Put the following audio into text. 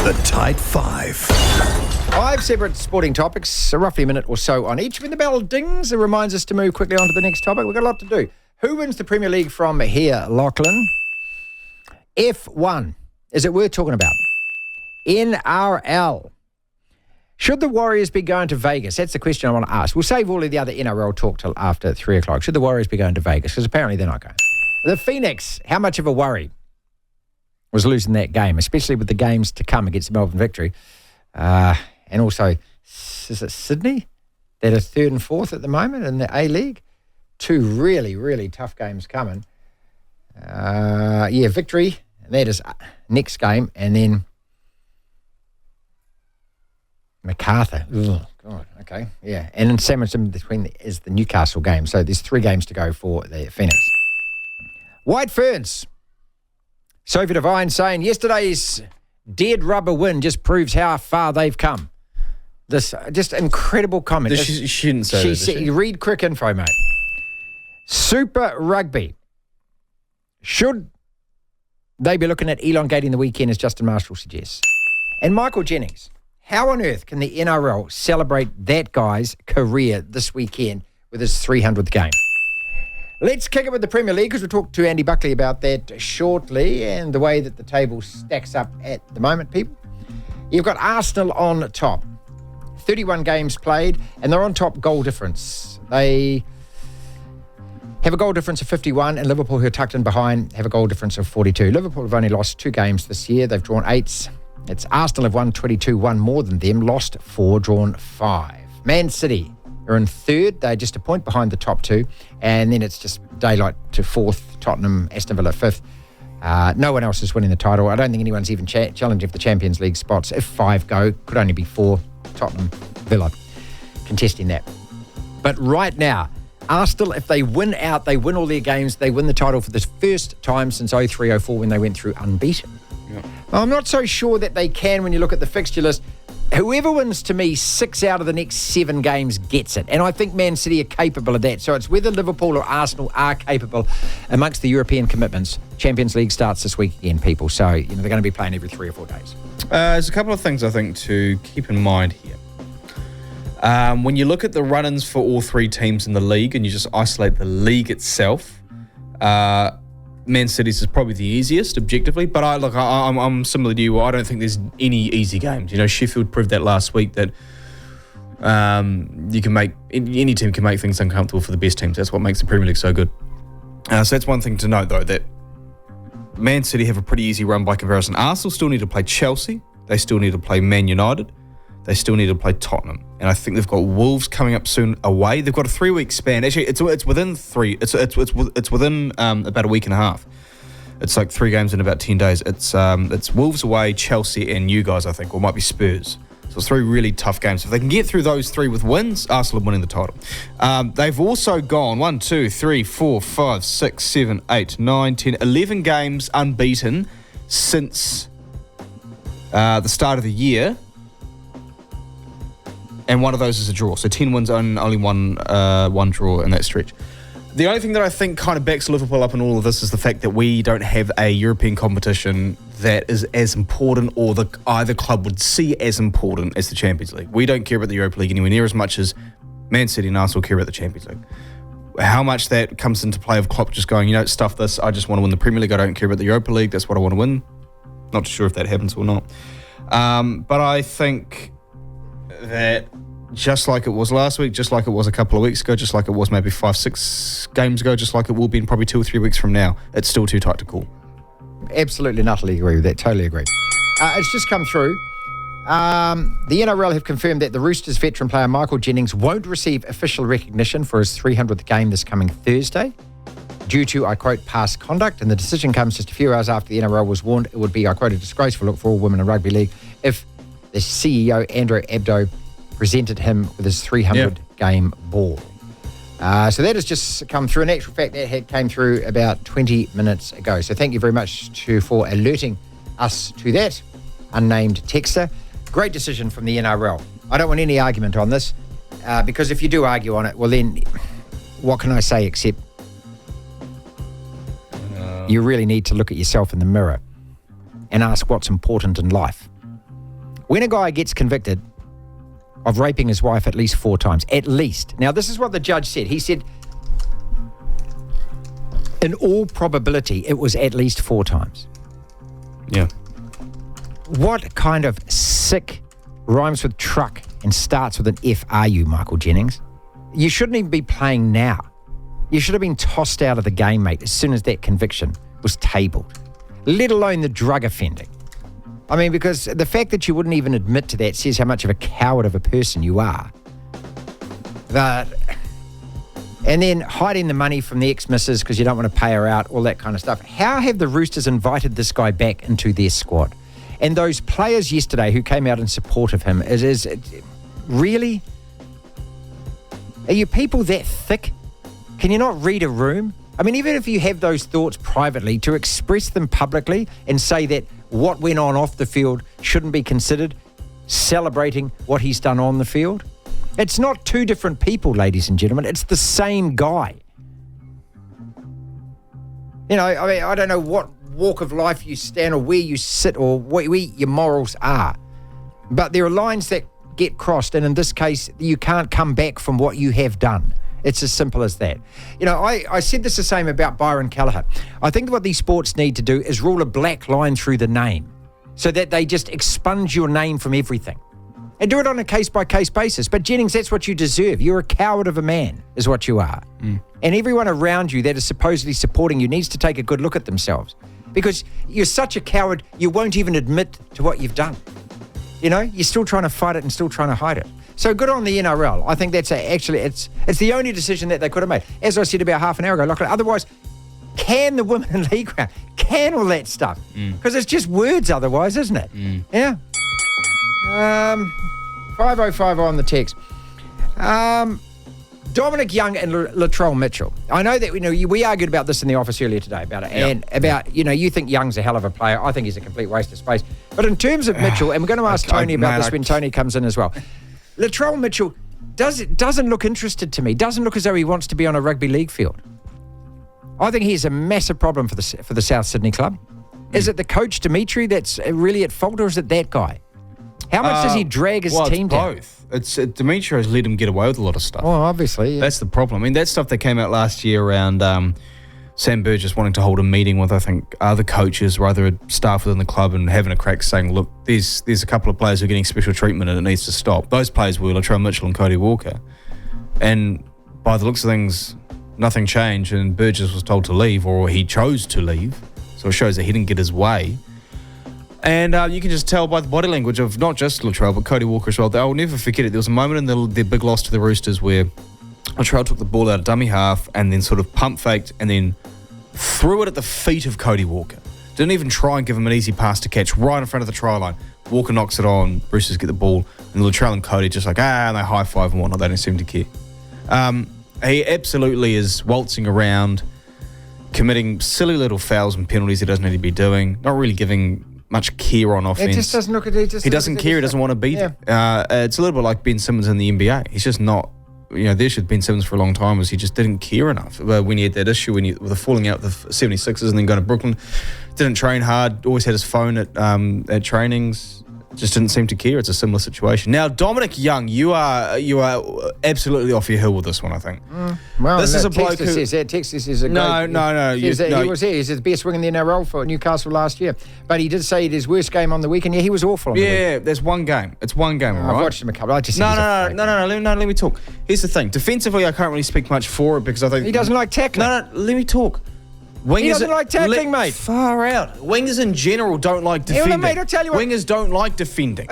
The Tight Five. 5 separate sporting topics, roughly a minute or so on each. When the bell dings, it reminds us to move quickly on to the next topic. We've got a lot to do. Who wins the Premier League from here, Lachlan? F1. Is it worth talking about? NRL. Should the Warriors be going to Vegas? That's the question I want to ask. We'll save all of the other NRL talk till after 3 o'clock. Should the Warriors be going to Vegas? Because apparently they're not going. The Phoenix, how much of a worry was losing that game, especially with the games to come against the Melbourne Victory. And also, is it Sydney? They're 3rd and 4th at the moment in the A-League. 2 really, really tough games coming. Victory. And that is next game. And then MacArthur. Oh, God, okay. Yeah. And then sandwiched in between is the Newcastle game. So there's 3 games to go for the Phoenix. White Ferns. Sophie Devine saying yesterday's dead rubber win just proves how far they've come. This just incredible comment. She shouldn't say that. She read quick info, mate. Super Rugby. Should they be looking at elongating the weekend, as Justin Marshall suggests? And Michael Jennings, how on earth can the NRL celebrate that guy's career this weekend with his 300th game? Let's kick it with the Premier League, because we'll talk to Andy Buckley about that shortly and the way that the table stacks up at the moment, people. You've got Arsenal on top. 31 games played, and they're on top goal difference. They have a goal difference of 51, and Liverpool, who are tucked in behind, have a goal difference of 42. Liverpool have only lost 2 games this year. They've drawn 8. It's Arsenal have won 22, one more than them, lost 4, drawn 5. Man City are in 3rd. They're just a point behind the top 2. And then it's just daylight to 4th. Tottenham, Aston Villa 5th. No one else is winning the title. I don't think anyone's even challenging for the Champions League spots. If 5 go, could only be 4. Tottenham, Villa contesting that. But right now, Arsenal, if they win out, they win all their games, they win the title for the first time since 03-04 when they went through unbeaten. Yeah. I'm not so sure that they can when you look at the fixture list. Whoever wins, to me, 6 out of the next 7 games gets it. And I think Man City are capable of that. So it's whether Liverpool or Arsenal are capable amongst the European commitments. Champions League starts this week again, people. So, they're going to be playing every 3 or 4 days. There's a couple of things I think to keep in mind here. When you look at the run-ins for all 3 teams in the league and you just isolate the league itself, Man City's is probably the easiest, objectively. But I'm similar to you. I don't think there's any easy games. Sheffield proved that last week that you can make any team can make things uncomfortable for the best teams. That's what makes the Premier League so good. So that's one thing to note, though, that Man City have a pretty easy run by comparison. Arsenal still need to play Chelsea. They still need to play Man United. They still need to play Tottenham. And I think they've got Wolves coming up soon away. They've got a 3-week span. Actually, it's within 3. It's within about a week and a half. It's like 3 games in about 10 days. It's Wolves away, Chelsea, and you guys, I think, or it might be Spurs. So it's 3 really tough games. If they can get through those 3 with wins, Arsenal are winning the title. They've also gone 1, 2, 3, 4, 5, 6, 7, 8, 9, 10, 11 games unbeaten since the start of the year. And one of those is a draw. So 10 wins and only one draw in that stretch. The only thing that I think kind of backs Liverpool up in all of this is the fact that we don't have a European competition that is as important or that either club would see as important as the Champions League. We don't care about the Europa League anywhere near as much as Man City and Arsenal care about the Champions League. How much that comes into play of Klopp just going, stuff this, I just want to win the Premier League, I don't care about the Europa League, that's what I want to win. Not sure if that happens or not. But I think that just like it was last week, just like it was a couple of weeks ago, just like it was maybe 5-6 games ago, just like it will be in probably 2 or 3 weeks from now, it's still too tight to call. Absolutely and utterly agree with that. Totally agree. It's just come through. The NRL have confirmed that the Roosters veteran player Michael Jennings won't receive official recognition for his 300th game this coming Thursday due to, I quote, past conduct. And the decision comes just a few hours after the NRL was warned it would be, I quote, a disgraceful look for all women in rugby league if the CEO, Andrew Abdo, presented him with his 300-game ball. So that has just come through. In actual fact, that came through about 20 minutes ago. So thank you very much for alerting us to that, unnamed texter. Great decision from the NRL. I don't want any argument on this, because if you do argue on it, well then, what can I say except you really need to look at yourself in the mirror and ask what's important in life. when a guy gets convicted of raping his wife at least 4 times, at least. Now, this is what the judge said. He said, in all probability, it was at least 4 times. Yeah. What kind of sick rhymes with truck and starts with an F are you, Michael Jennings? You shouldn't even be playing now. You should have been tossed out of the game, mate, as soon as that conviction was tabled, let alone the drug offending. I mean, because the fact that you wouldn't even admit to that says how much of a coward of a person you are. And then hiding the money from the ex-missus because you don't want to pay her out, all that kind of stuff. How have the Roosters invited this guy back into their squad? And those players yesterday who came out in support of him, is really? Are you people that thick? Can you not read a room? I mean, even if you have those thoughts privately, to express them publicly and say that what went on off the field shouldn't be considered celebrating what he's done on the field. It's not 2 different people, ladies and gentlemen. It's the same guy. You know, I mean, I don't know what walk of life you stand or where you sit or where your morals are. But there are lines that get crossed, and in this case, you can't come back from what you have done. It's as simple as that. You know, I said this the same about Byron Callagher. I think what these sports need to do is rule a black line through the name so that they just expunge your name from everything. And do it on a case-by-case basis. But Jennings, that's what you deserve. You're a coward of a man, is what you are. And everyone around you that is supposedly supporting you needs to take a good look at themselves. Because you're such a coward, you won't even admit to what you've done. You know, you're still trying to fight it and still trying to hide it. So good on the NRL. I think that's it's the only decision that they could have made. As I said about half an hour ago, Lachlan, otherwise, can the Women League round, can all that stuff? Because it's just words otherwise, isn't it? Yeah. 5050 on the text. Dominic Young and Latrell Mitchell. I know that we argued about this in the office earlier today about it, and about you think Young's a hell of a player. I think he's a complete waste of space. But in terms of Mitchell, and we're going to ask Tony about this when Tony comes in as well. Latrell Mitchell doesn't look interested to me. Doesn't look as though he wants to be on a rugby league field. I think he's a massive problem for the South Sydney club. Is it the coach Dimitri that's really at fault, or is it that guy? How much does he drag his team down? Both. It's Dimitri has let him get away with a lot of stuff. Well, obviously. Yeah. That's the problem. I mean, that stuff that came out last year around Sam Burgess wanting to hold a meeting with, I think, other coaches or other staff within the club and having a crack saying, look, there's a couple of players who are getting special treatment and it needs to stop. Those players were Latrell Mitchell and Cody Walker. And by the looks of things, nothing changed and Burgess was told to leave, or he chose to leave. So it shows that he didn't get his way. And you can just tell by the body language of not just Latrell, but Cody Walker as well. I'll never forget it. There was a moment in their big loss to the Roosters where Latrell took the ball out of dummy half and then sort of pump faked and then threw it at the feet of Cody Walker. Didn't even try and give him an easy pass to catch right in front of the try line. Walker knocks it on, Roosters get the ball, and Latrell and Cody just like, and they high five and whatnot. They don't seem to care. He absolutely is waltzing around, committing silly little fouls and penalties he doesn't need to be doing, not really giving much care on offense. It just doesn't look at it. He doesn't care. He doesn't want to be there. It's a little bit like Ben Simmons in the NBA. He's just not. There should have been Simmons for a long time, was he just didn't care enough. When he had that issue, with the falling out with the 76ers and then going to Brooklyn, didn't train hard, always had his phone at trainings, just didn't seem to care. It's a similar situation. Now, Dominic Young, you are absolutely off your hill with this one, I think. Well, this is a bloke who says that. Texas is a no. He was there. He's the best wing in the NRL for Newcastle last year. But he did say his worst game on the weekend. Yeah, he was awful on the weekend. Yeah, there's one game. It's one game, all right? I've watched him a couple. I just No. Let me talk. Here's the thing. Defensively, I can't really speak much for it because I think he doesn't like tackling. No, let me talk. He doesn't like tackling, mate. Far out. Wingers in general don't like defending. Mate, I'll tell you what. Wingers don't like defending.